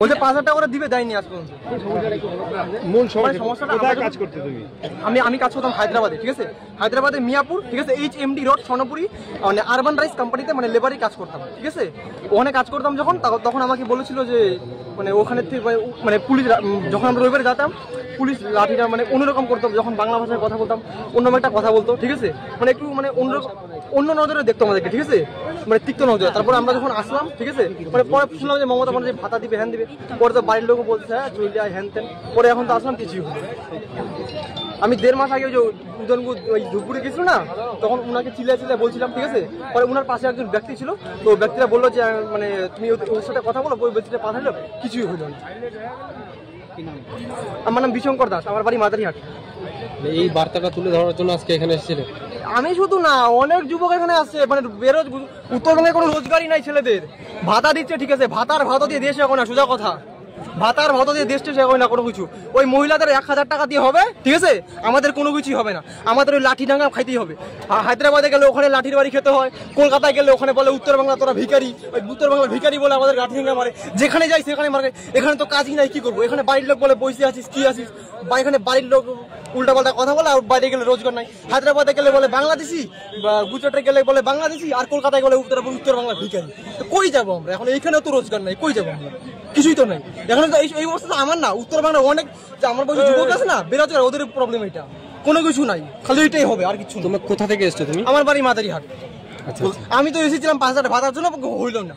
বলছে 5,000 টাকা করে দিবে, দেয়নি আজ পর্যন্ত। মূল সমস্যাটা কোথায় কাজ করতে তুমি? আমি কাজ করতাম হায়দ্রাবাদে, ঠিক আছে, হায়দ্রাবাদে মিয়াপুর, ঠিক আছে, HMD রোড স্বর্ণপুরি, মানে আরবান রাইস কোম্পানিতে, মানে লেবারই কাজ করতাম, ঠিক আছে। ওখানে কাজ করতাম যখন, তখন আমাকে বলেছিল যে মানে ওখানে থেকে মানে পুলিশ, যখন আমরা রবিবারে যেতাম পুলিশ লাঠিটা মানে অন্যরকম করতাম, যখন বাংলা ভাষায় কথা বলতাম অন্য একটা কথা বলতো, ঠিক আছে, মানে একটু মানে অন্য নজরে দেখতো আমাদেরকে, ঠিক আছে, মানে তিক্ত নজরে। তারপরে আমরা যখন আসলাম, ঠিক আছে, মানে পরে শুনলাম যে মমতা বন্দ্যোপাধ্যায় ভাতা দিবে, হ্যান দিবে, পরে তো বাড়ির লোকও বলছে হ্যাঁ চলে যায় হ্যান তেন, পরে এখন তো আসলাম কিছুই হলো। আমি 1.5 মাস আগে যে উদয়নপুর ওই ধূপগুড়ি গেছিল না, তখন ওনাকে চিল্লায় বলছিলাম, ঠিক আছে, পরে ওনার পাশে একজন ব্যক্তি ছিল, তো ব্যক্তিরা বললো যে মানে তুমি ওর সাথে কথা বলো, ওই ব্যক্তিটা পাঠালো, কিছুই হইল না। আমার নাম বিশঙ্কর দাস, আমার বাড়ি মাদারিহাট। এই বার্তাটা তুলে ধরার জন্য আজকে এখানে এসেছিলে? আমি শুধু না, অনেক যুবক এখানে আসছে, মানে উত্তরবঙ্গে কোনো রোজগারই নাই ছেলেদের, ভাতা দিচ্ছে, ঠিক আছে, ভাতা দিয়ে দেশ এখন না, সোজা কথা, ভাতার ভাতা দিয়ে দেশটা এখন না কোনো কিছু। ওই মহিলাদের 1,000 টাকা দিয়ে হবে, ঠিক আছে, আমাদের কোনো কিছুই হবে না, আমাদের ওই লাঠি ডাঙ্গা খাইতেই হবে। হায়দ্রাবাদে গেলে ওখানে লাঠির বাড়ি খেতে হয়, কলকাতায় গেলে ওখানে বলে উত্তর বাংলা তোরা ভিখারি, ওই উত্তর বাংলা ভিখারি বলে আমাদের লাঠি ডাঙ্গা মারে, যেখানে যাই সেখানে মারে। এখানে তো কাজই নাই, কি করবো? এখানে বাড়ির লোক বলে বসে আছিস, কি আছিস, বা এখানে বাড়ির লোক উল্টা পাল্টা কথা বলে, আর বাইরে গেলে রোজগার নাই। হায়দ্রাবাদে গেলে বলে বাংলাদেশি, বা গুজরাটে গেলে বলে বাংলাদেশি, আর কলকাতায় গেলে উত্তর বাংলা ভিখারি। তো কই যাবো আমরা এখন? এইখানেও তো রোজগার নাই, কই যাবো আমরা? কিছুই তো নাই এখানে। তো এই অবস্থা তো আমার না, উত্তর বাংলা অনেক আমার বয়সী যুবক আছে না, বেরোজগার, ওদের প্রবলেম এটা, কোনো কিছু নাই, খালি এটাই হবে, আর কিছু। তুমি কোথা থেকে এসছো তুমি? আমার বাড়ি মাদারিহাট। আচ্ছা, আমি তো এসেছিলাম 5,000 ভাতার জন্য, হইল না।